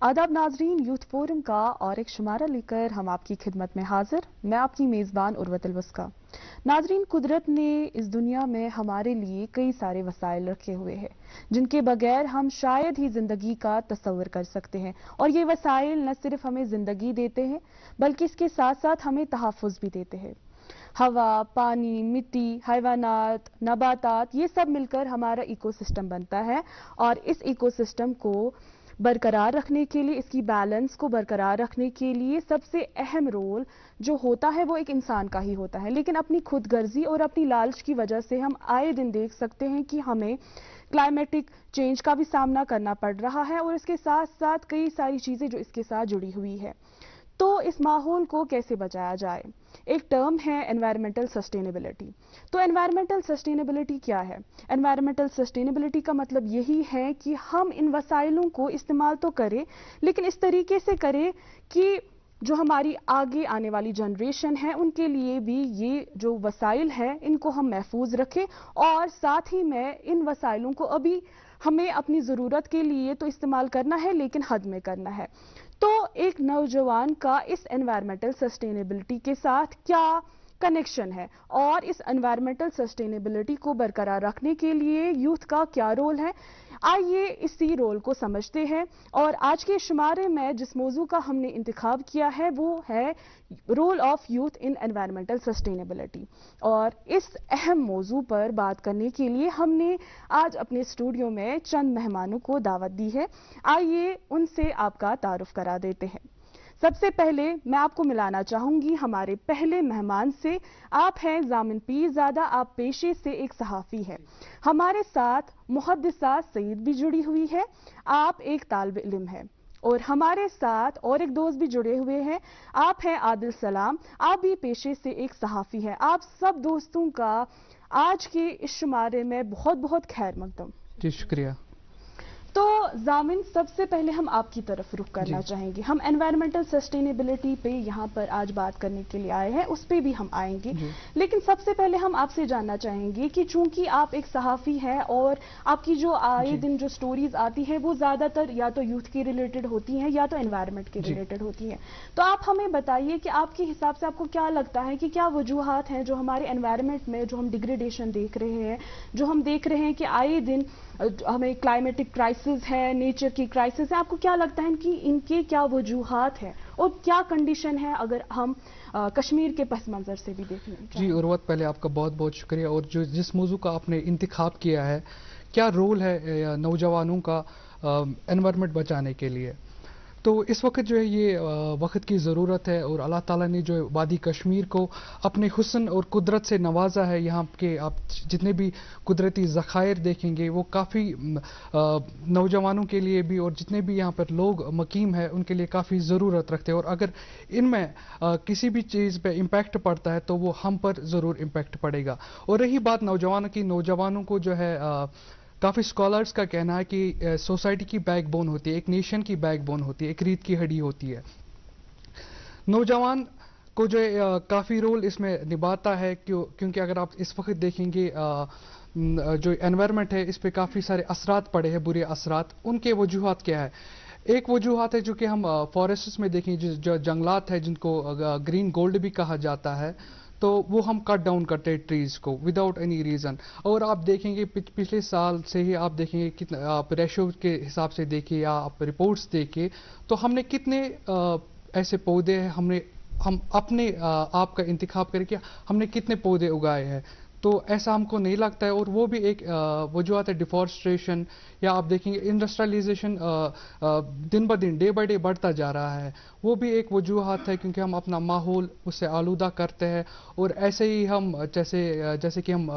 आदाब नाजरीन, youth forum का और एक शुमारा लेकर हम आपकी खिदमत में हाजिर। मैं आपकी मेज़बान उर्वत अलवस्का। नाजरीन, कुदरत ने इस दुनिया में हमारे लिए कई सारे वसाइल रखे हुए हैं जिनके बगैर हम शायद ही जिंदगी का तस्वर कर सकते हैं। और ये वसाइल न सिर्फ हमें जिंदगी देते हैं बल्कि इसके साथ साथ हमें तहफ़्फ़ुज़ भी देते हैं। हवा, पानी, मिट्टी, हैवानात, नबातात, ये सब मिलकर हमारा इकोसिस्टम बनता है। और इस इकोसिस्टम को बरकरार रखने के लिए, इसकी बैलेंस को बरकरार रखने के लिए सबसे अहम रोल जो होता है वो एक इंसान का ही होता है। लेकिन अपनी खुदगर्जी और अपनी लालच की वजह से हम आए दिन देख सकते हैं कि हमें क्लाइमेटिक चेंज का भी सामना करना पड़ रहा है और इसके साथ साथ कई सारी चीज़ें जो इसके साथ जुड़ी हुई है। तो इस माहौल को कैसे बचाया जाए? एक टर्म है एनवायरमेंटल सस्टेनेबिलिटी। तो एनवायरमेंटल सस्टेनेबिलिटी क्या है? एनवायरमेंटल सस्टेनेबिलिटी का मतलब यही है कि हम इन वसाइलों को इस्तेमाल तो करें लेकिन इस तरीके से करें कि जो हमारी आगे आने वाली जनरेशन है उनके लिए भी ये जो वसाइल है इनको हम महफूज रखें। और साथ ही में इन वसाइलों को अभी हमें अपनी ज़रूरत के लिए तो इस्तेमाल करना है लेकिन हद में करना है। तो एक नौजवान का इस एनवायरमेंटल सस्टेनेबिलिटी के साथ क्या कनेक्शन है और इस एनवायरमेंटल सस्टेनेबिलिटी को बरकरार रखने के लिए यूथ का क्या रोल है? आइए इसी रोल को समझते हैं। और आज के शुमारे में जिस मौजू का हमने इंतखाब किया है वो है role of youth in environmental sustainability. और इस अहम मौजू पर बात करने के लिए हमने आज अपने स्टूडियो में चंद मेहमानों को दावत दी है। आइए उनसे आपका तारुफ करा देते हैं। सबसे पहले मैं आपको मिलाना चाहूंगी हमारे पहले मेहमान से। आप हैं जामिन पीरजादा, आप पेशे से एक सहाफ़ी हैं। हमारे साथ मुहद्दिसा सईद भी जुड़ी हुई है, आप एक तालिब इल्म हैं। और हमारे साथ और एक दोस्त भी जुड़े हुए हैं, आप हैं आदिल सलाम, आप भी पेशे से एक सहाफ़ी हैं। आप सब दोस्तों का आज के इस शुमारे में बहुत बहुत खैर मकदम। जी शुक्रिया। तो जामिन, सबसे पहले हम आपकी तरफ रुख करना चाहेंगे। हम एनवायरमेंटल सस्टेनेबिलिटी पे यहाँ पर आज बात करने के लिए आए हैं, उस पे भी हम आएंगे। लेकिन सबसे पहले हम आपसे जानना चाहेंगे कि चूंकि आप एक सहाफ़ी हैं और आपकी जो आए दिन जो स्टोरीज आती हैं वो ज़्यादातर या तो यूथ के रिलेटेड होती हैं या तो एनवायरमेंट के रिलेटेड होती हैं। तो आप हमें बताइए कि आपके हिसाब से आपको क्या लगता है कि क्या वजूहात हैं जो हमारे एनवायरमेंट में जो हम डिग्रेडेशन देख रहे हैं, जो हम देख रहे हैं कि आए दिन हमें क्लाइमेटिक क्राइसिस है, नेचर की क्राइसिस है, आपको क्या लगता है कि इनके क्या वजूहात हैं और क्या कंडीशन है अगर हम कश्मीर के पस मंजर से भी देख लें? जी उर्वत, पहले आपका बहुत बहुत शुक्रिया। और जो जिस मौजू का आपने इंतखाब किया है, क्या रोल है नौजवानों का एनवायरनमेंट बचाने के लिए, तो इस वक्त जो है ये वक्त की ज़रूरत है। और अल्लाह ताला ने जो वादी कश्मीर को अपने हुस्न और कुदरत से नवाजा है। यहाँ के आप जितने भी कुदरती ज़खायर देखेंगे वो काफ़ी नौजवानों के लिए भी और जितने भी यहाँ पर लोग मकीम है उनके लिए काफ़ी ज़रूरत रखते हैं। और अगर इनमें किसी भी चीज़ पे इम्पैक्ट पड़ता है तो वो हम पर ज़रूर इम्पैक्ट पड़ेगा। और रही बात नौजवानों की, नौजवानों को जो है काफ़ी स्कॉलर्स का कहना है कि सोसाइटी की बैकबोन होती है, एक नेशन की बैकबोन होती है, एक रीढ़ की हड्डी होती है। नौजवान को जो है काफ़ी रोल इसमें निभाता है क्योंकि अगर आप इस वक्त देखेंगे जो एनवायरनमेंट है इस पे काफ़ी सारे असरात पड़े हैं, बुरे असरात। उनके वजूहात क्या है? एक वजूहात है जो कि हम फॉरेस्ट्स में देखें, जो जंगलात है जिनको ग्रीन गोल्ड भी कहा जाता है, तो वो हम कट डाउन करते हैं ट्रीज़ को विदाउट एनी रीज़न। और आप देखेंगे पिछले साल से ही आप देखेंगे कितना, आप रेशो के हिसाब से देखिए या आप रिपोर्ट्स देखिए तो हमने कितने ऐसे पौधे हैं, हम अपने आप का इंतखाब करके हमने कितने पौधे उगाए हैं। तो ऐसा हमको नहीं लगता है। और वो भी एक वजूहत है डिफॉरेस्ट्रेशन, या आप देखेंगे इंडस्ट्रियलाइजेशन दिन ब दिन डे बाय डे बढ़ता जा रहा है, वो भी एक वजूहत है क्योंकि हम अपना माहौल उससे आलूदा करते हैं। और ऐसे ही हम जैसे कि हम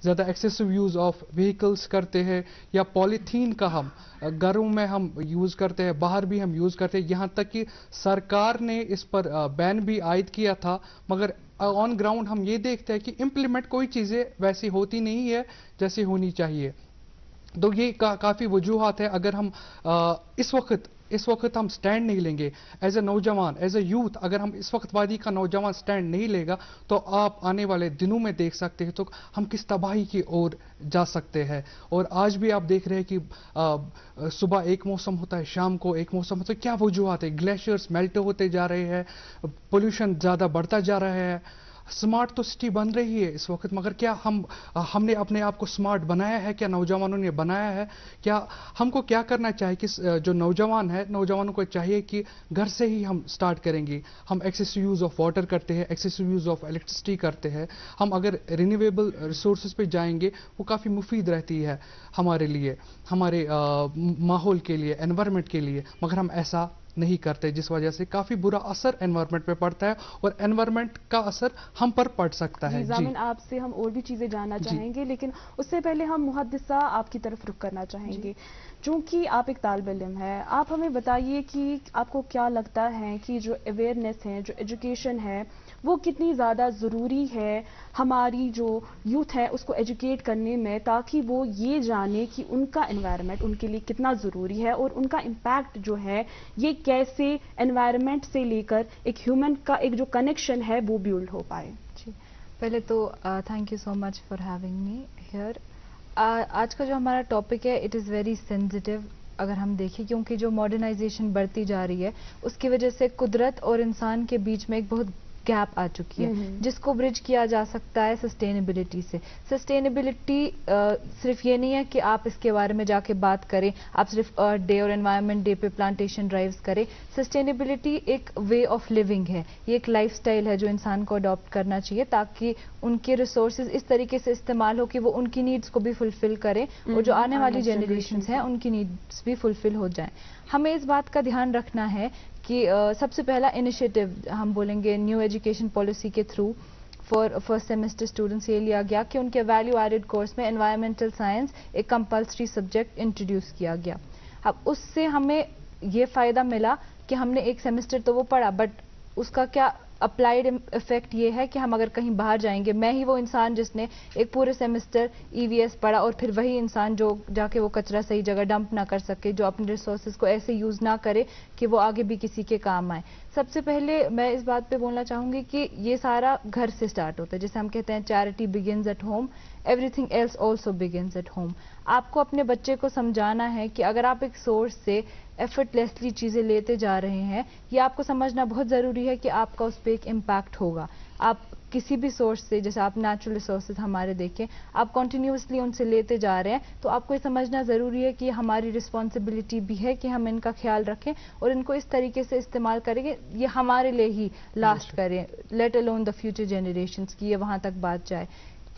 ज़्यादा एक्सेसिव यूज़ ऑफ व्हीकल्स करते हैं, या पॉलीथीन का हम घरों में हम यूज़ करते हैं, बाहर भी हम यूज़ करते हैं। यहाँ तक कि सरकार ने इस पर बैन भी आयद किया था, मगर ऑन ग्राउंड हम ये देखते हैं कि इम्प्लीमेंट कोई चीज़ें वैसी होती नहीं है जैसी होनी चाहिए। तो ये काफ़ी वजूहात है। अगर हम इस वक्त इस वक्त हम स्टैंड नहीं लेंगे एज ए नौजवान, एज ए यूथ, अगर हम इस वक्त वादी का नौजवान स्टैंड नहीं लेगा तो आप आने वाले दिनों में देख सकते हैं तो हम किस तबाही की ओर जा सकते हैं। और आज भी आप देख रहे हैं कि सुबह एक मौसम होता है, शाम को एक मौसम होता है। क्या वजूहत है? ग्लेशियर्स मेल्ट होते जा रहे हैं, पोल्यूशन ज़्यादा बढ़ता जा रहा है। स्मार्ट तो सिटी बन रही है इस वक्त, मगर क्या हमने अपने आप को स्मार्ट बनाया है? क्या नौजवानों ने बनाया है? क्या हमको क्या करना चाहिए कि जो नौजवान है, नौजवानों को चाहिए कि घर से ही हम स्टार्ट करेंगे। हम एक्सेसिव यूज़ ऑफ वाटर करते हैं, एक्सेसिव यूज़ ऑफ इलेक्ट्रिसिटी करते हैं। हम अगर रिन्यूएबल रिसोर्सेज पे जाएंगे वो काफ़ी मुफीद रहती है हमारे लिए, हमारे माहौल के लिए, एनवायरनमेंट के लिए, मगर हम ऐसा नहीं करते, जिस वजह से काफी बुरा असर एनवायरनमेंट पे पड़ता है और एनवायरनमेंट का असर हम पर पड़ सकता है। जामिन, आपसे हम और भी चीजें जानना चाहेंगे, लेकिन उससे पहले हम मुहद्दिसा आपकी तरफ रुख करना चाहेंगे। चूंकि आप एक तालिब इल्म है, आप हमें बताइए कि आपको क्या लगता है कि जो अवेयरनेस है, जो एजुकेशन है, वो कितनी ज़्यादा ज़रूरी है हमारी जो यूथ है उसको एजुकेट करने में, ताकि वो ये जाने कि उनका एनवायरनमेंट उनके लिए कितना ज़रूरी है और उनका इम्पैक्ट जो है ये कैसे एनवायरनमेंट से लेकर एक ह्यूमन का एक जो कनेक्शन है वो बिल्ड हो पाए। जी, पहले तो thank you so much for having me here. आज का जो हमारा टॉपिक है इट इज़ वेरी सेंसिटिव अगर हम देखें, क्योंकि जो मॉडर्नाइजेशन बढ़ती जा रही है उसकी वजह से कुदरत और इंसान के बीच में एक बहुत गैप आ चुकी है, जिसको ब्रिज किया जा सकता है सस्टेनेबिलिटी से। सस्टेनेबिलिटी सिर्फ ये नहीं है कि आप इसके बारे में जाके बात करें, आप सिर्फ अर्थ डे और एनवायरनमेंट डे पे प्लांटेशन ड्राइव्स करें। सस्टेनेबिलिटी एक वे ऑफ लिविंग है, ये एक लाइफस्टाइल है जो इंसान को अडॉप्ट करना चाहिए, ताकि उनके रिसोर्सेज इस तरीके से इस्तेमाल हो कि वो उनकी नीड्स को भी फुलफिल करें और जो आने वाली जनरेशंस हैं उनकी नीड्स भी फुलफिल हो जाएं। हमें इस बात का ध्यान रखना है कि सबसे पहला इनिशिएटिव हम बोलेंगे न्यू एजुकेशन पॉलिसी के through for first semester students ये लिया गया कि उनके वैल्यू एडेड कोर्स में एनवायरमेंटल साइंस एक कंपल्सरी सब्जेक्ट इंट्रोड्यूस किया गया। अब उससे हमें ये फ़ायदा मिला कि हमने एक सेमेस्टर तो वो पढ़ा, बट उसका क्या अप्लाइड इफेक्ट ये है कि हम अगर कहीं बाहर जाएंगे, मैं ही वो इंसान जिसने एक पूरे सेमेस्टर ईवीएस पढ़ा और फिर वही इंसान जो जाके वो कचरा सही जगह डंप ना कर सके, जो अपने रिसोर्सेज को ऐसे यूज़ ना करे कि वो आगे भी किसी के काम आए। सबसे पहले मैं इस बात पे बोलना चाहूँगी कि ये सारा घर से स्टार्ट होता है। जैसे हम कहते हैं charity begins at home, everything else also begins at home. आपको अपने बच्चे को समझाना है कि अगर आप एक सोर्स से एफर्टलेसली चीज़ें लेते जा रहे हैं, ये आपको समझना बहुत ज़रूरी है कि आपका उस पर एक इम्पैक्ट होगा। आप किसी भी सोर्स से, जैसे आप नेचुरल रिसोर्सेज हमारे देखें, आप कंटिन्यूसली उनसे लेते जा रहे हैं, तो आपको ये समझना ज़रूरी है कि हमारी रिस्पॉन्सिबिलिटी भी है कि हम इनका ख्याल रखें और इनको इस तरीके से इस्तेमाल करें कि ये हमारे लिए ही लास्ट करें, let alone the future generations की ये वहाँ तक बात जाए।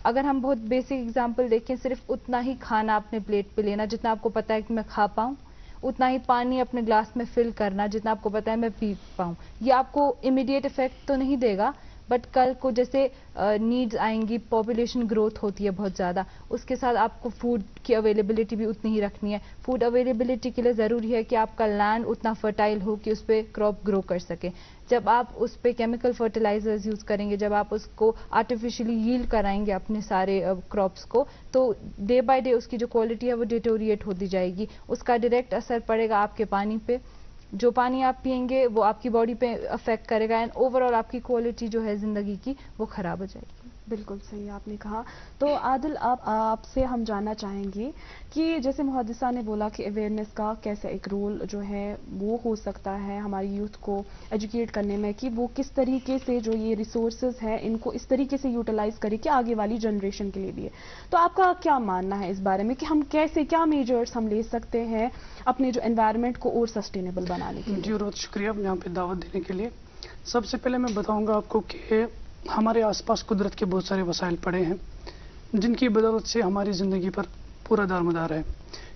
अगर हम बहुत बेसिक एग्जांपल देखें, सिर्फ उतना ही खाना अपने प्लेट पे लेना जितना आपको पता है कि मैं खा पाऊँ, उतना ही पानी अपने ग्लास में फिल करना जितना आपको पता है मैं पी पाऊँ। ये आपको इमीडिएट इफेक्ट तो नहीं देगा, बट कल को जैसे नीड्स आएंगी, पॉपुलेशन ग्रोथ होती है बहुत ज़्यादा, उसके साथ आपको फूड की अवेलेबिलिटी भी उतनी ही रखनी है। फूड अवेलेबिलिटी के लिए ज़रूरी है कि आपका लैंड उतना फर्टाइल हो कि उस पर क्रॉप ग्रो कर सके। जब आप उस पर केमिकल फर्टिलाइजर्स यूज़ करेंगे, जब आप उसको आर्टिफिशियली यील्ड कराएंगे अपने सारे क्रॉप्स को, तो डे बाय डे उसकी जो क्वालिटी है वो डिटोरिएट होती जाएगी। उसका डायरेक्ट असर पड़ेगा आपके पानी पे, जो पानी आप पिएंगे वो आपकी बॉडी पे अफेक्ट करेगा एंड ओवरऑल आपकी क्वालिटी जो है ज़िंदगी की वो ख़राब हो जाएगी। बिल्कुल सही आपने कहा। तो आदिल, आपसे हम जानना चाहेंगे कि जैसे मुहद्दिसा ने बोला कि अवेयरनेस का कैसे एक रोल जो है वो हो सकता है हमारी यूथ को एजुकेट करने में, कि वो किस तरीके से जो ये रिसोर्सेज हैं इनको इस तरीके से यूटिलाइज करे कि आगे वाली जनरेशन के लिए भी है। तो आपका क्या मानना है इस बारे में कि हम कैसे, क्या मेजर्स हम ले सकते हैं अपने जो एनवायरनमेंट को और सस्टेनेबल बनाने के लिए? जी, बहुत शुक्रिया यहाँ पे दावत देने के लिए। सबसे पहले मैं बताऊंगा आपको कि हमारे आसपास कुदरत के बहुत सारे वसाइल पड़े हैं जिनकी बदौलत से हमारी ज़िंदगी पर पूरा दारमदार है।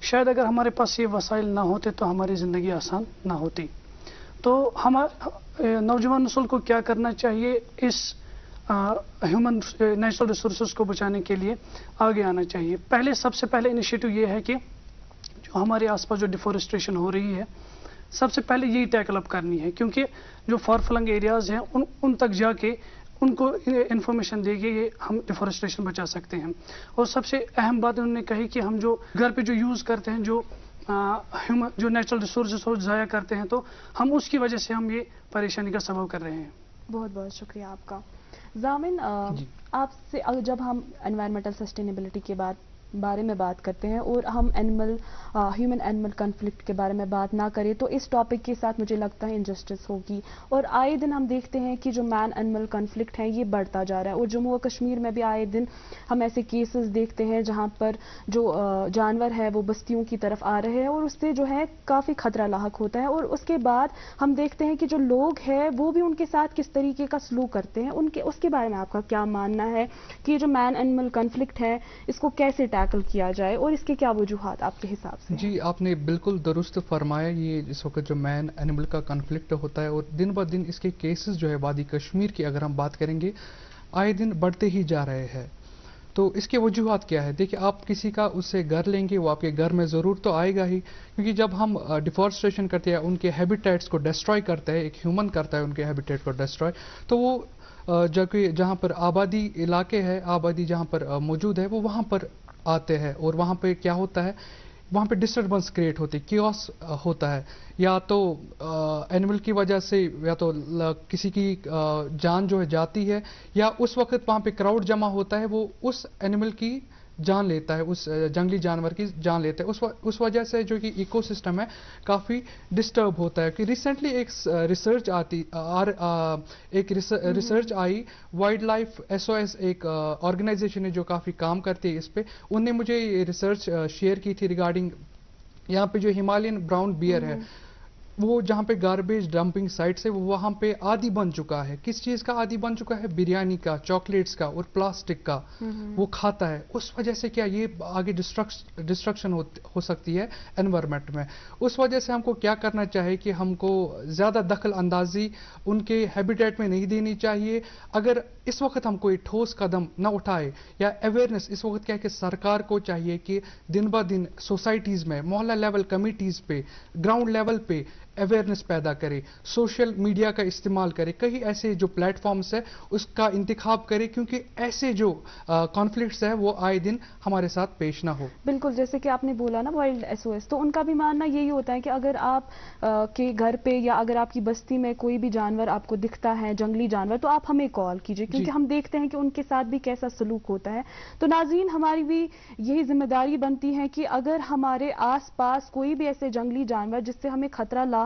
शायद अगर हमारे पास ये वसाइल ना होते तो हमारी ज़िंदगी आसान ना होती। तो हमारे नौजवान नस्ल को क्या करना चाहिए, इस ह्यूमन नेचुरल रिसोर्सेज को बचाने के लिए आगे आना चाहिए। सबसे पहले इनिशिएटिव ये है कि जो हमारे आसपास जो डिफॉरेस्टेशन हो रही है, सबसे पहले यही टैकल अप करनी है, क्योंकि जो फार फ्लंग एरियाज़ हैं उन तक जाके उनको इन्फॉर्मेशन देके ये हम डिफॉरेस्टेशन बचा सकते हैं। और सबसे अहम बात उन्होंने कही कि हम जो घर पे जो यूज़ करते हैं, जो जो नेचुरल रिसोर्सेज हो ज़ाया करते हैं, तो हम उसकी वजह से हम ये परेशानी का सबब कर रहे हैं। बहुत बहुत शुक्रिया आपका। जामिन, आपसे जब हम एनवायरमेंटल सस्टेनेबिलिटी के बारे में बात करते हैं और हम ह्यूमन एनिमल कॉन्फ्लिक्ट के बारे में बात ना करें तो इस टॉपिक के साथ मुझे लगता है इनजस्टिस होगी। और आए दिन हम देखते हैं कि जो मैन एनिमल कॉन्फ्लिक्ट है ये बढ़ता जा रहा है, और जम्मू और कश्मीर में भी आए दिन हम ऐसे केसेस देखते हैं जहां पर जो जानवर है वो बस्तियों की तरफ आ रहे हैं और उससे जो है काफ़ी खतरा लाहक होता है। और उसके बाद हम देखते हैं कि जो लोग हैं वो भी उनके साथ किस तरीके का सलूक करते हैं, उसके बारे में आपका क्या मानना है कि ये जो मैन एनिमल कॉन्फ्लिक्ट है इसको कैसे टैकल किया जाए और इसके क्या वजूहात आपके हिसाब से? जी, आपने बिल्कुल दुरुस्त फरमाया। ये इस वक्त जो मैन एनिमल का कॉन्फ्लिक्ट होता है और दिन ब दिन इसके केसेस जो है वादी कश्मीर की अगर हम बात करेंगे आए दिन बढ़ते ही जा रहे हैं। तो इसके वजूहात क्या है? देखिए, आप किसी का उससे घर लेंगे वो आपके घर में ज़रूर तो आएगा ही, क्योंकि जब हम डिफॉरेस्टेशन करते हैं, उनके हैबिटेट्स को डिस्ट्रॉय करते हैं, एक ह्यूमन करता है उनके हैबिटेट को डिस्ट्रॉय, तो वो जहाँ पर आबादी इलाके है, आबादी जहाँ पर मौजूद है वो वहाँ पर आते हैं और वहाँ पे क्या होता है, वहाँ पे डिस्टर्बेंस क्रिएट होती है, कियोस होता है, या तो एनिमल की वजह से या तो किसी की जान जो है जाती है, या उस वक्त वहाँ पे क्राउड जमा होता है वो उस एनिमल की जान लेता है, उस जंगली जानवर की जान लेता है। उस वजह से जो कि इकोसिस्टम है काफ़ी डिस्टर्ब होता है। कि रिसेंटली एक रिसर्च आई, वाइल्ड लाइफ SOS एक ऑर्गेनाइजेशन है जो काफ़ी काम करती है इस पे, उनने मुझे ये रिसर्च शेयर की थी रिगार्डिंग यहाँ पे जो हिमालयन ब्राउन बियर है वो जहाँ पे गार्बेज डंपिंग साइट से वो वहाँ पे आदी बन चुका है। किस चीज़ का आदी बन चुका है? बिरयानी का, चॉकलेट्स का और प्लास्टिक का वो खाता है। उस वजह से क्या ये आगे डिस्ट्रक्शन हो सकती है एनवायरनमेंट में। उस वजह से हमको क्या करना चाहिए कि हमको ज़्यादा दखल अंदाजी उनके हैबिटेट में नहीं देनी चाहिए। अगर इस वक्त हम कोई ठोस कदम न उठाए या अवेयरनेस, इस वक्त क्या है कि सरकार को चाहिए कि दिन ब दिन सोसाइटीज़ में, मोहल्ला लेवल कमिटीज़ पे, ग्राउंड लेवल पे अवेयरनेस पैदा करे, सोशल मीडिया का इस्तेमाल करे, कई ऐसे जो प्लेटफॉर्म्स है उसका इंतखाब करे, क्योंकि ऐसे जो कॉन्फ्लिक्ट्स है वो आए दिन हमारे साथ पेश ना हो। बिल्कुल, जैसे कि आपने बोला ना वाइल्ड SOS, तो उनका भी मानना यही होता है कि अगर आप के घर पे या अगर आपकी बस्ती में कोई भी जानवर आपको दिखता है, जंगली जानवर, तो आप हमें कॉल कीजिए, क्योंकि हम देखते हैं कि उनके साथ भी कैसा सलूक होता है। तो नाज़रीन, हमारी भी यही जिम्मेदारी बनती है कि अगर हमारे आस पास कोई भी ऐसे जंगली जानवर जिससे हमें खतरा लाहक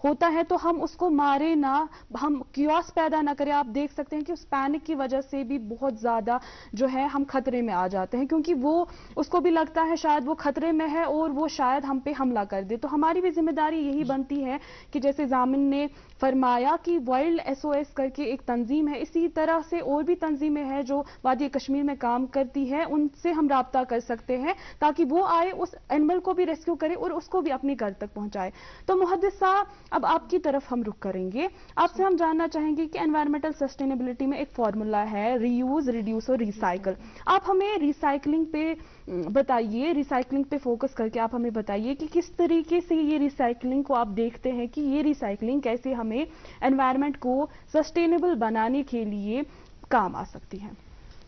होता है तो हम उसको मारे ना, हम कियोस पैदा ना करें। आप देख सकते हैं कि उस पैनिक की वजह से भी बहुत ज्यादा जो है हम खतरे में आ जाते हैं, क्योंकि वो उसको भी लगता है शायद वो खतरे में है और वो शायद हम पे हमला कर दे। तो हमारी भी जिम्मेदारी यही बनती है कि जैसे जामिन ने फरमाया कि वाइल्ड SOS करके एक तंजीम है, इसी तरह से और भी तंजीमें हैं जो वादी कश्मीर में काम करती है, उनसे हम राब्ता कर सकते हैं ताकि वो आए, उस एनिमल को भी रेस्क्यू करे और उसको भी अपने घर तक पहुंचाए। तो मुहद्दिस साहब, अब आपकी तरफ हम रुख करेंगे। आपसे हम जानना चाहेंगे कि एनवायरमेंटल सस्टेनेबिलिटी में एक फॉर्मूला है, रीयूज, रिड्यूस और रिसाइकल। आप हमें रिसाइकलिंग पे बताइए, रिसाइकलिंग पे फोकस करके आप हमें बताइए कि किस तरीके से ये रिसाइकलिंग को आप देखते हैं कि ये रिसाइकलिंग कैसे हमें एनवायरनमेंट को सस्टेनेबल बनाने के लिए काम आ सकती है।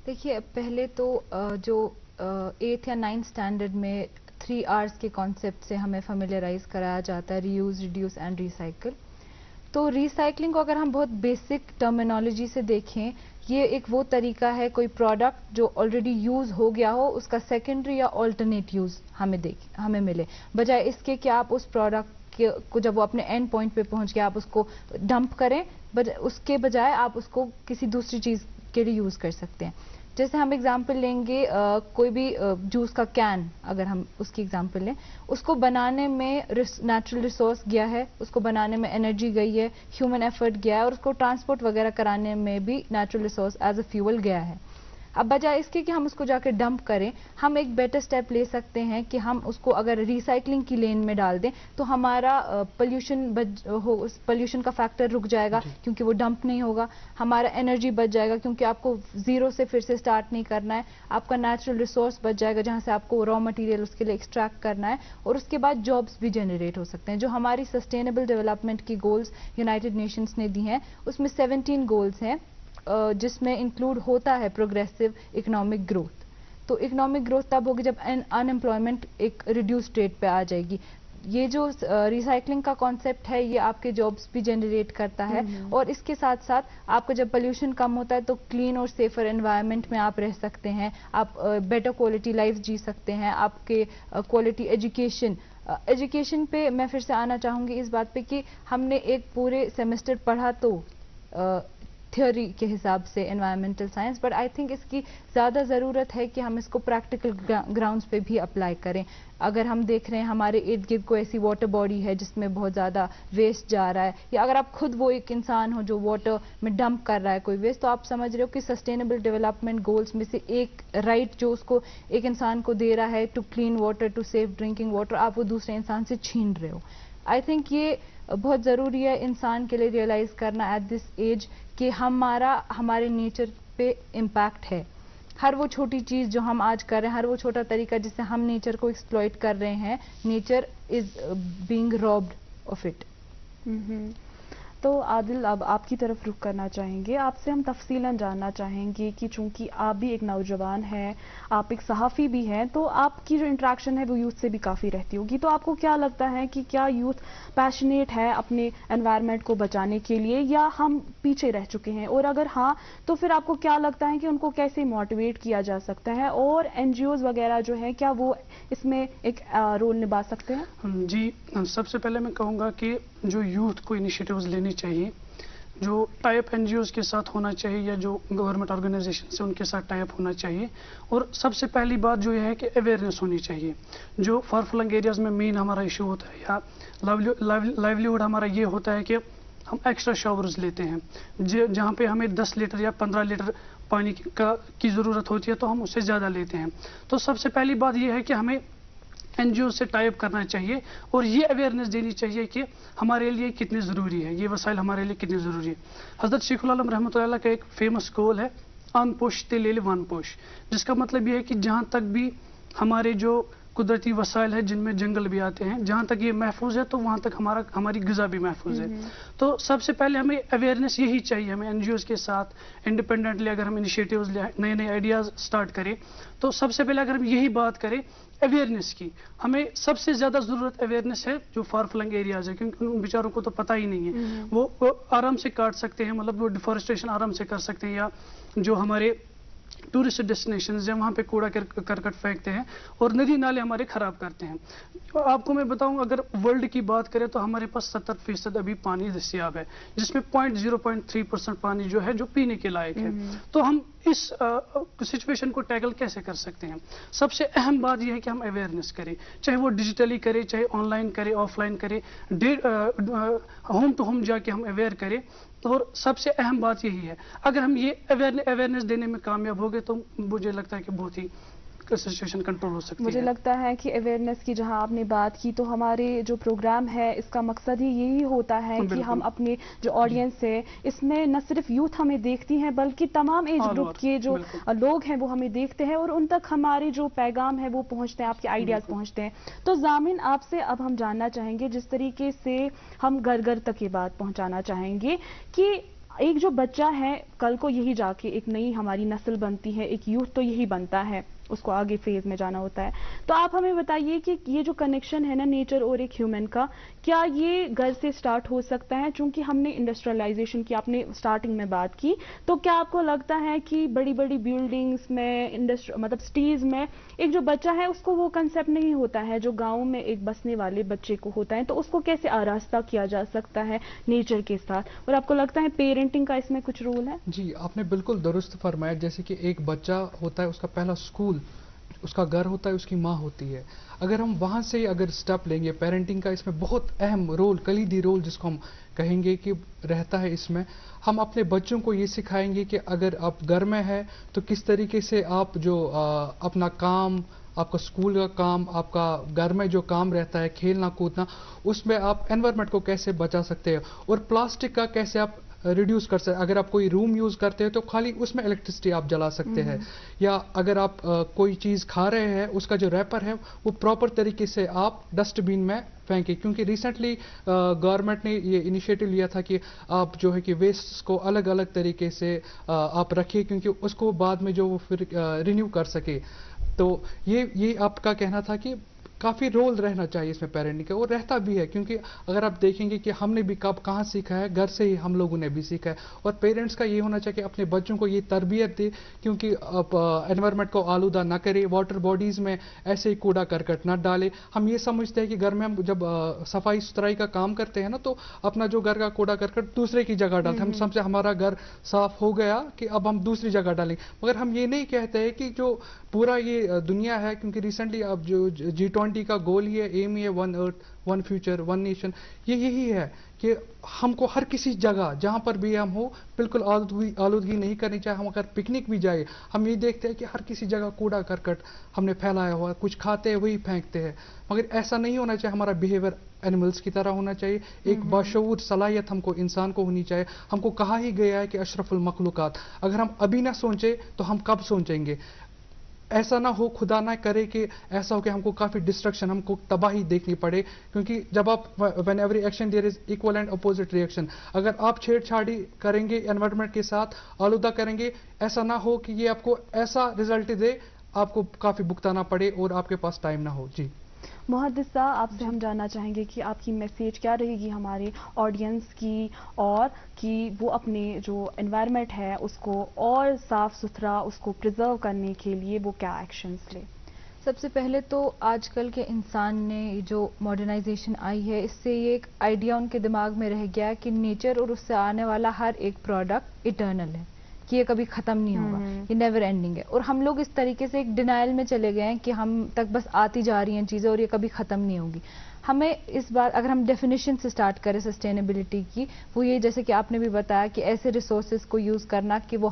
देखिए, पहले तो जो 8th या 9th स्टैंडर्ड में 3 Rs के कॉन्सेप्ट से हमें फेमिलियराइज कराया जाता है, रीयूज, रिड्यूस एंड रिसाइकल। तो रिसाइकलिंग को अगर हम बहुत बेसिक टर्मिनोलॉजी से देखें, ये एक वो तरीका है कोई प्रोडक्ट जो ऑलरेडी यूज हो गया हो उसका सेकेंडरी या ऑल्टरनेट यूज हमें मिले, बजाय इसके कि आप उस प्रोडक्ट को जब वो अपने एंड पॉइंट पे पहुंच गया आप उसको डंप करें, उसके बजाय आप उसको किसी दूसरी चीज के लिए यूज कर सकते हैं। जैसे हम एग्जांपल लेंगे, कोई भी जूस का कैन अगर हम उसकी एग्जांपल लें, उसको बनाने में नेचुरल रिसोर्स गया है, उसको बनाने में एनर्जी गई है, ह्यूमन एफर्ट गया है और उसको ट्रांसपोर्ट वगैरह कराने में भी natural resource as a fuel गया है। अब बजाय इसके कि हम उसको जाकर डंप करें, हम एक बेटर स्टेप ले सकते हैं कि हम उसको अगर रिसाइकलिंग की लेन में डाल दें तो हमारा पोल्यूशन का फैक्टर रुक जाएगा क्योंकि वो डंप नहीं होगा, हमारा एनर्जी बच जाएगा क्योंकि आपको जीरो से फिर से स्टार्ट नहीं करना है, आपका नेचुरल रिसोर्स बच जाएगा जहां से आपको रॉ मटेरियल उसके लिए एक्सट्रैक्ट करना है, और उसके बाद जॉब्स भी जनरेट हो सकते हैं। जो हमारी सस्टेनेबल डेवलपमेंट की गोल्स यूनाइटेड नेशंस ने दी हैं उसमें 17 गोल्स हैं जिसमें इंक्लूड होता है प्रोग्रेसिव इकोनॉमिक ग्रोथ। तो इकोनॉमिक ग्रोथ तब होगी जब अनएम्प्लॉयमेंट एक रिड्यूस रेट पे आ जाएगी. ये जो रिसाइकलिंग का कॉन्सेप्ट है ये आपके जॉब्स भी जनरेट करता है, और इसके साथ साथ आपका जब पोल्यूशन कम होता है तो क्लीन और सेफर एनवायरनमेंट में आप रह सकते हैं, आप बेटर क्वालिटी लाइफ जी सकते हैं, आपके क्वालिटी एजुकेशन पे मैं फिर से आना चाहूँगी इस बात पे कि हमने एक पूरे सेमेस्टर पढ़ा तो थ्योरी के हिसाब से environmental science, but I think इसकी ज़्यादा ज़रूरत है कि हम इसको प्रैक्टिकल ग्राउंड्स पे भी अप्लाई करें. अगर हम देख रहे हैं हमारे इर्द गिर्द कोई ऐसी वाटर बॉडी है जिसमें बहुत ज़्यादा वेस्ट जा रहा है, या अगर आप खुद वो एक इंसान हो जो वाटर में डंप कर रहा है कोई वेस्ट, तो आप समझ रहे हो कि सस्टेनेबल डेवलपमेंट गोल्स में से एक राइट जो उसको एक इंसान को दे रहा है to clean water, to safe drinking water, आप वो दूसरे इंसान से छीन रहे हो. आई थिंक ये बहुत ज़रूरी है इंसान के लिए रियलाइज़ करना एट दिस एज कि हमारे नेचर पे इम्पैक्ट है. हर वो छोटी चीज़ जो हम आज कर रहे हैं, हर वो छोटा तरीका जिससे हम नेचर को एक्सप्लॉइट कर रहे हैं, nature is being robbed of it. तो आदिल, अब आपकी तरफ रुख करना चाहेंगे. आपसे हम तफसीलन जानना चाहेंगे कि चूंकि आप भी एक नौजवान हैं, आप एक सहाफ़ी भी हैं, तो आपकी जो इंटरेक्शन है वो यूथ से भी काफ़ी रहती होगी. तो आपको क्या लगता है कि क्या यूथ पैशनेट है अपने एनवायरनमेंट को बचाने के लिए, या हम पीछे रह चुके हैं, और अगर हाँ तो फिर आपको क्या लगता है कि उनको कैसे मोटिवेट किया जा सकता है, और NGOs वगैरह जो है क्या वो इसमें एक रोल निभा सकते हैं? जी, सबसे पहले मैं कहूँगा कि जो यूथ को इनिशिएटिव्स लेने चाहिए, जो टाइप NGOs के साथ होना चाहिए या जो गवर्नमेंट ऑर्गेनाइजेशन से उनके साथ टाइप होना चाहिए. और सबसे पहली बात जो है कि अवेयरनेस होनी चाहिए. जो फार फ्लंग एरियाज में मेन हमारा इशू होता है या लाइवलीहुड हमारा ये होता है कि हम एक्स्ट्रा शावर्स लेते हैं, जहाँ पे हमें 10 लीटर या 15 लीटर पानी की ज़रूरत होती है तो हम उससे ज़्यादा लेते हैं. तो सबसे पहली बात यह है कि हमें NGO से टाइप करना चाहिए और ये अवेयरनेस देनी चाहिए कि हमारे लिए कितनी ज़रूरी है, ये वसाइल हमारे लिए कितनी ज़रूरी है. हज़रत शेखुल आलम रहमतुल्लाह का एक फेमस कोल है, अन पोश तिल वन पोश, जिसका मतलब ये है कि जहाँ तक भी हमारे जो कुदरती वसाइल है जिनमें जंगल भी आते हैं, जहाँ तक ये महफूज है तो वहाँ तक हमारी ग़िज़ा भी महफूज है. तो सबसे पहले हमें अवेयरनेस यही चाहिए. हमें NGOs के साथ इंडिपेंडेंटली अगर हम इनिशिएटिव्स नए नए आइडियाज़ स्टार्ट करें, तो सबसे पहले अगर हम यही बात करें अवेयरनेस की, हमें सबसे ज़्यादा ज़रूरत अवेयरनेस है जो फार फ्लंग एरियाज है, क्योंकि उन बेचारों को तो पता ही नहीं है. वो आराम से काट सकते हैं, मतलब वो डिफॉरेस्टेशन आराम से कर सकते हैं, या जो हमारे टूरिस्ट डेस्टिनेशन है वहाँ पे कूड़ा करकट फेंकते हैं और नदी नाले हमारे ख़राब करते हैं. आपको मैं बताऊं, अगर वर्ल्ड की बात करें तो हमारे पास 70% अभी पानी दस्तियाब है, जिसमें 0.3% पानी जो है जो पीने के लायक है. तो हम इस सिचुएशन को टैकल कैसे कर सकते हैं? सबसे अहम बात यह है कि हम अवेयरनेस करें, चाहे वो डिजिटली करें, चाहे ऑनलाइन करें, ऑफलाइन करें, होम टू होम जाके हम अवेयर करें. और सबसे अहम बात यही है, अगर हम ये अवेयरनेस देने में कामयाब हो गए तो मुझे लगता है कि बहुत ही सिचुएशन कंट्रोल हो सकती है. मुझे लगता है कि अवेयरनेस की जहां आपने बात की, तो हमारे जो प्रोग्राम है इसका मकसद ही यही होता है कि हम अपने जो ऑडियंस है इसमें न सिर्फ यूथ हमें देखती हैं बल्कि तमाम एज ग्रुप के जो लोग हैं वो हमें देखते हैं और उन तक हमारे जो पैगाम है वो पहुंचते हैं, आपके आइडियाज पहुंचते हैं. तो जामिन, आपसे अब हम जानना चाहेंगे, जिस तरीके से हम घर घर तक ये बात पहुंचाना चाहेंगे कि एक जो बच्चा है कल को यही जाके एक नई हमारी नस्ल बनती है, एक यूथ तो यही बनता है, उसको आगे फेज में जाना होता है. तो आप हमें बताइए कि ये जो कनेक्शन है ना नेचर और एक ह्यूमन का, क्या ये घर से स्टार्ट हो सकता है? चूंकि हमने इंडस्ट्रियलाइजेशन की आपने स्टार्टिंग में बात की, तो क्या आपको लगता है कि बड़ी बड़ी बिल्डिंग्स में, मतलब सिटीज में एक जो बच्चा है उसको वो कंसेप्ट नहीं होता है जो गाँव में एक बसने वाले बच्चे को होता है, तो उसको कैसे आरास्ता किया जा सकता है नेचर के साथ? और आपको लगता है पेरेंटिंग का इसमें कुछ रोल है? जी, आपने बिल्कुल दुरुस्त फरमाया. जैसे कि एक बच्चा होता है, उसका पहला स्कूल उसका घर होता है, उसकी माँ होती है. अगर हम वहाँ से अगर स्टेप लेंगे, पेरेंटिंग का इसमें बहुत अहम रोल, कलीदी रोल जिसको हम कहेंगे कि रहता है इसमें. हम अपने बच्चों को ये सिखाएंगे कि अगर आप घर में है तो किस तरीके से आप जो अपना काम, आपका स्कूल का काम, आपका घर में जो काम रहता है, खेलना कूदना, उसमें आप एनवायरनमेंट को कैसे बचा सकते हैं और प्लास्टिक का कैसे आप रिड्यूस कर सकते. अगर आप कोई रूम यूज़ करते हैं तो खाली उसमें इलेक्ट्रिसिटी आप जला सकते हैं, या अगर आप कोई चीज़ खा रहे हैं उसका जो रैपर है वो प्रॉपर तरीके से आप डस्टबिन में फेंके. क्योंकि रिसेंटली गवर्नमेंट ने ये इनिशिएटिव लिया था कि आप जो है कि वेस्ट को अलग अलग तरीके से आप रखिए, क्योंकि उसको बाद में जो वो फिर रिन्यू कर सके. تو یہ آپ کا کہنا تھا کہ کافی رول رہنا چاہیے اس میں پیرنٹنگ کا، اور رہتا بھی ہے، کیونکہ اگر آپ دیکھیں گے کہ ہم نے بھی کہاں سیکھا ہے، گھر سے ہی ہم لوگوں نے بھی سیکھا ہے. اور پیرنٹس کا یہ ہونا چاہیے کہ اپنے بچوں کو یہ تربیت دے، کیونکہ انوائرمنٹ کو آلودہ نہ کرے، واٹر باڈیز میں ایسے ہی کوڑا کرکٹ نہ ڈالے. ہم یہ سمجھتے ہیں کہ گھر میں ہم جب صفائی ستھرائی کا کام کرتے ہیں نا، تو اپنا جو گھر کا کوڑا کرکٹ دوسرے کی جگہ ڈالتے ہیں. ہم سمجھتے ہمارا گھر صاف ہو گیا کہ اب ہم دوسری جگہ ڈالیں، مگر ہم یہ نہیں کہتے ہیں کہ جو پورا یہ دنیا ہے، کیونکہ ریسنٹلی اب جو G20 کا گول ہی ہے، ایم ہی ہے، ون ارتھ ون فیوچر ون نیشن، یہی ہے کہ ہم کو ہر کسی جگہ جہاں پر بھی ہم ہو بالکل آلودگی نہیں کرنی چاہیے. ہم اگر پکنک بھی جائے، ہم یہ دیکھتے ہیں کہ ہر کسی جگہ کوڑا کرکٹ ہم نے پھیلایا ہوا ہے، کچھ کھاتے ہیں وہی پھینکتے ہیں. مگر ایسا نہیں ہونا چاہیے، ہمارا بیہیویئر اینیملز کی طرح ہونا چاہیے. ایک باشعور صلاحیت ہم کو انسان کو ہونی چاہیے. ہم کو کہا ہی گیا ہے کہ اشرف المخلوقات. اگر ہم ابھی نہ سوچیں تو ہم کب سوچیں گے؟ ایسا نہ ہو، خدا نہ کرے کہ ایسا ہو کہ ہم کو کافی ڈسٹرکشن، ہم کو تباہی دیکھنی پڑے. کیونکہ جب آپ when every action there is equal and opposite reaction. اگر آپ چھیڑ چھاڑی کریں گے انوائرمنٹ کے ساتھ، آلودہ کریں گے، ایسا نہ ہو کہ یہ آپ کو ایسا رزلٹ دے آپ کو کافی بھگتانا پڑے اور آپ کے پاس ٹائم نہ ہو. جی محدث صاحب، آپ سے ہم جاننا چاہیں گے کہ آپ کی میسیج کیا رہے گی ہمارے آڈینس کی، اور کہ وہ اپنے جو انوائرمنٹ ہے اس کو اور صاف ستھرا اس کو پرزرو کرنے کے لیے وہ کیا ایکشنز لے؟ سب سے پہلے تو آج کل کے انسان نے جو ماڈرنائزیشن آئی ہے، اس سے یہ ایک آئیڈیا ان کے دماغ میں رہ گیا کہ نیچر اور اس سے آنے والا ہر ایک پروڈکٹ ایٹرنل ہے، کہ یہ کبھی ختم نہیں ہوگا، یہ نیور اینڈنگ ہے. اور ہم لوگ اس طریقے سے ایک ڈینائل میں چلے گئے ہیں کہ ہم تک بس آتی جا رہی ہیں چیزیں اور یہ کبھی ختم نہیں ہوگی. ہمیں اس بار اگر ہم ڈیفینیشن سے سٹارٹ کریں سسٹینیبلٹی کی، وہ یہ جیسے کہ آپ نے بھی بتایا کہ ایسے ریسورسز کو یوز کرنا کہ وہ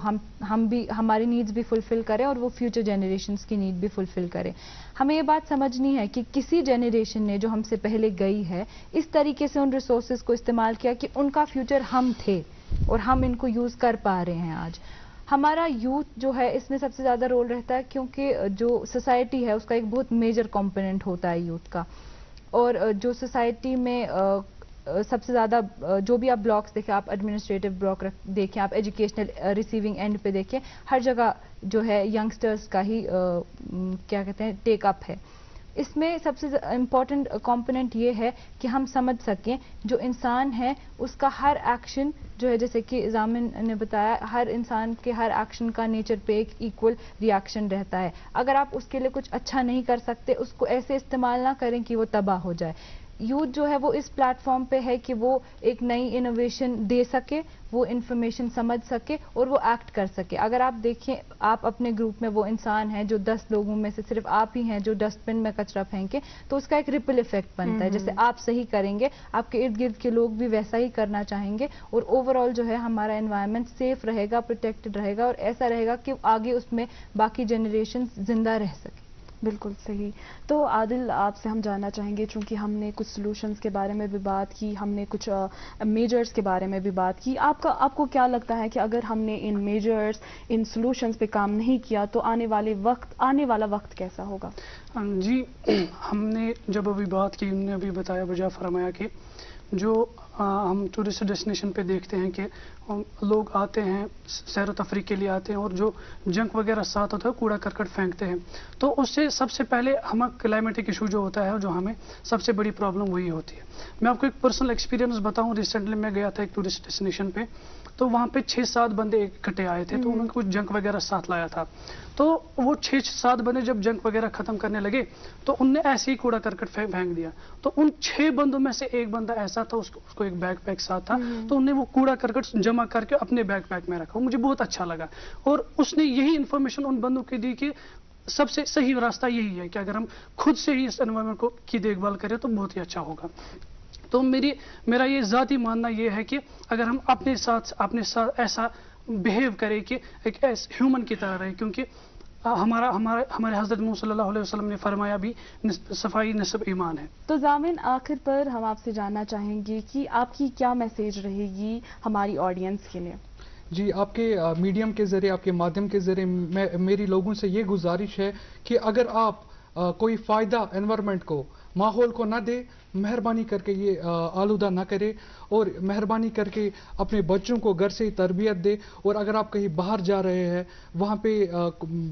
ہم بھی ہماری نیڈز بھی فلفل کریں اور وہ فیوچر جنریشنز کی نیڈ بھی فلفل کریں. ہمیں یہ بات سمجھنی ہے کہ کسی جنریشن نے جو ہم سے پہلے گئی ہے اس طریقے سے ان ریسورسز کو استعمال کیا کہ ان کا فیوچر ہم تھے اور ہم ان کو یوز کر پا رہے ہیں آج. ہمارا یوتھ جو ہے اس میں سب سے زیادہ رول رہتا ہے، کیونکہ جو سوسائٹی ہے اس کا ایک بہت میجر کمپوننٹ ہوتا ہے یوتھ کا. اور جو سوسائٹی میں سب سے زیادہ جو بھی آپ بلاکس دیکھیں، آپ ایڈمنسٹریٹو بلاک دیکھیں، آپ ایجوکیشنل ریسیونگ اینڈ پہ دیکھیں، ہر جگہ جو ہے ینگسٹرز کا ہی کیا کہتے ہیں ٹیک اپ ہے. اس میں سب سے امپورٹنٹ کمپوننٹ یہ ہے کہ ہم سمجھ سکیں جو انسان ہے اس کا ہر ایکشن جو ہے، جیسے کہ ضامن نے بتایا، ہر انسان کے ہر ایکشن کا نیچر پہ ایک ایکول ریاکشن رہتا ہے. اگر آپ اس کے لیے کچھ اچھا نہیں کر سکتے، اس کو ایسے استعمال نہ کریں کہ وہ تباہ ہو جائے. یوتھ جو ہے وہ اس پلیٹ فارم پہ ہے کہ وہ ایک نئی انوویشن دے سکے، وہ انفارمیشن سمجھ سکے اور وہ ایکٹ کر سکے. اگر آپ دیکھیں، آپ اپنے گروپ میں وہ انسان ہیں جو 10 لوگوں میں سے صرف آپ ہی ہیں جو ڈسٹ بن میں کچرا پھینکے، تو اس کا ایک ریپل ایفیکٹ بنتا ہے. جیسے آپ صحیح کریں گے، آپ کے ارد گرد کے لوگ بھی ویسا ہی کرنا چاہیں گے، اور اوور آل جو ہے ہمارا انوائرمنٹ سیف رہے گا، پروٹیکٹڈ رہے گا، اور ایسا رہے گا کہ آگے اس میں باقی جنریشن زندہ رہ سکے. بالکل صحیح. تو عادل، آپ سے ہم جاننا چاہیں گے، چونکہ ہم نے کچھ سلوشنز کے بارے میں بھی بات کی، ہم نے کچھ میجرز کے بارے میں بھی بات کی، آپ کو کیا لگتا ہے کہ اگر ہم نے ان میجرز، ان سلوشنز پہ کام نہیں کیا تو آنے والا وقت کیسا ہوگا؟ جی، ہم نے جب ابھی بات کی، انہوں نے ابھی بتایا، بجا فرمایا کہ جو ہم ٹورسٹ ڈیسٹینیشن پہ دیکھتے ہیں کہ لوگ آتے ہیں، سیر و تفریح کے لیے آتے ہیں، اور جو جنک وغیرہ ساتھ ہوتا ہے کوڑا کرکٹ پھینکتے ہیں. تو اس سے سب سے پہلے ہمیں کلائمیٹک ایشو جو ہوتا ہے، جو ہمیں سب سے بڑی پرابلم وہی ہوتی ہے. میں آپ کو ایک پرسنل ایکسپیرینس بتاؤں. ریسنٹلی میں گیا تھا ایک ٹورسٹ ڈیسٹینیشن پہ، تو وہاں پہ 6-7 بندے اکٹھے آئے تھے، تو انہوں نے کچھ جنک وغیرہ ساتھ لایا تھا. تو وہ 6-7 بندے جب جنک وغیرہ ختم کرنے لگے تو ان نے ایسے ہی کوڑا کرکٹ پھینک دیا. تو ان 6 بندوں میں سے ایک بندہ ایسا تھا، اس کو ایک بیگ پیک ساتھ تھا، تو انہوں نے وہ کوڑا کرکٹ جمع کر کے اپنے بیگ پیک میں رکھا. مجھے بہت اچھا لگا، اور اس نے یہی انفارمیشن ان بندوں کو دی کہ سب سے صحیح راستہ یہی ہے کہ اگر ہم خود سے ہی اس انوائرمنٹ کی دیکھ بھال کریں تو بہت ہی اچھا ہوگا. تو میرا یہ ذاتی ماننا یہ ہے کہ اگر ہم اپنے ساتھ ایسا بہیو کریں کہ ایک ہیومن کی طرح رہے، کیونکہ ہمارے حضرت محمد صلی اللہ علیہ وسلم نے فرمایا بھی صفائی نصف ایمان ہے. تو ضامن، آخر پر ہم آپ سے جاننا چاہیں گے کہ آپ کی کیا میسیج رہے گی ہماری آڈینس کے لیے؟ جی، آپ کے میڈیم کے ذریعے، آپ کے مادھیم کے ذریعے میری لوگوں سے یہ گزارش ہے کہ اگر آپ کوئی فائدہ انوائرمنٹ کو، ماحول کو نہ دے مہربانی کر کے یہ آلودہ نہ کرے اور مہربانی کر کے اپنے بچوں کو گھر سے ہی تربیت دے. اور اگر آپ کہیں باہر جا رہے ہیں وہاں پہ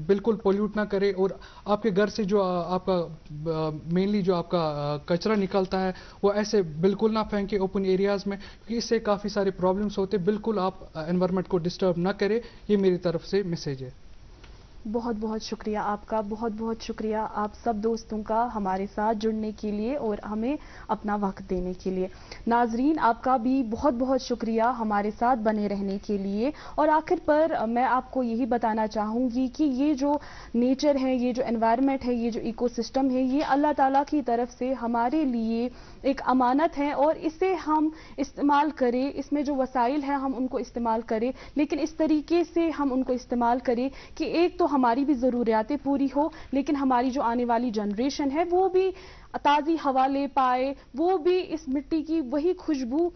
بالکل پولیوٹ نہ کرے, اور آپ کے گھر سے جو آپ کا مینلی جو آپ کا کچرا نکلتا ہے وہ ایسے بالکل نہ پھینکے اوپن ایریاز میں, کیونکہ اس سے کافی سارے پرابلمس ہوتے. بالکل آپ انوائرمنٹ کو ڈسٹرب نہ کرے, یہ میری طرف سے میسیج ہے. بہت بہت شکریہ آپ کا, بہت بہت شکریہ آپ سب دوستوں کا ہمارے ساتھ جڑنے کے لیے اور ہمیں اپنا وقت دینے کے لیے. ناظرین آپ کا بھی بہت بہت شکریہ ہمارے ساتھ بنے رہنے کے لیے. اور آخر پر میں آپ کو یہی بتانا چاہوں گی کہ یہ جو نیچر ہے, یہ جو انوائرمنٹ ہے, یہ جو ایکو سسٹم ہے, یہ اللہ تعالیٰ کی طرف سے ہمارے لیے ایک امانت ہے, اور اسے ہم استعمال کریں. اس میں جو وسائل ہیں ہم ان کو استعمال کریں, لیکن اس طریقے سے ہم ان کو استعمال کریں کہ ایک تو ہماری بھی ضروریاتیں پوری ہو, لیکن ہماری جو آنے والی جنریشن ہے وہ بھی تازی ہوا لے پائے, وہ بھی اس مٹی کی وہی خوشبو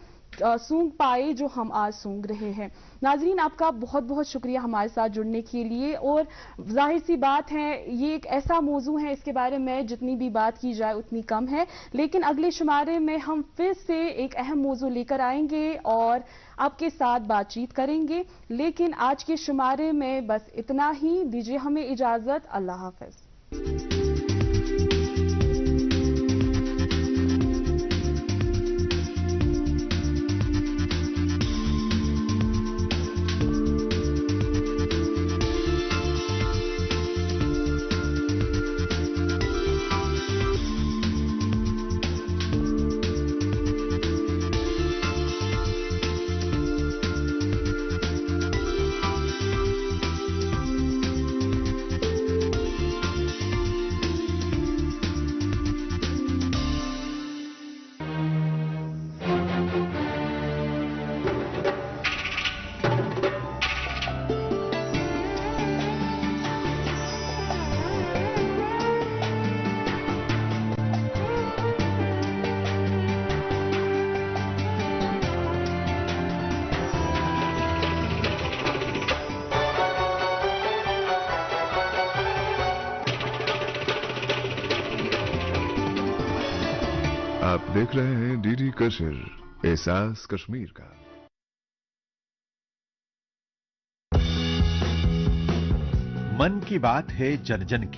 سونگھ پائے جو ہم آج سونگھ رہے ہیں. ناظرین آپ کا بہت بہت شکریہ ہمارے ساتھ جڑنے کے لیے. اور ظاہر سی بات ہے یہ ایک ایسا موضوع ہے, اس کے بارے میں جتنی بھی بات کی جائے اتنی کم ہے, لیکن اگلے شمارے میں ہم پھر سے ایک اہم موضوع لے کر آئیں گے اور آپ کے ساتھ بات چیت کریں گے. لیکن آج کے شمارے میں بس اتنا ہی. دیجیے ہمیں اجازت. اللہ حافظ. آپ دیکھ رہے ہیں ڈی ڈی کشر, احساس کشمیر کا. من کی بات ہے جن جن کی.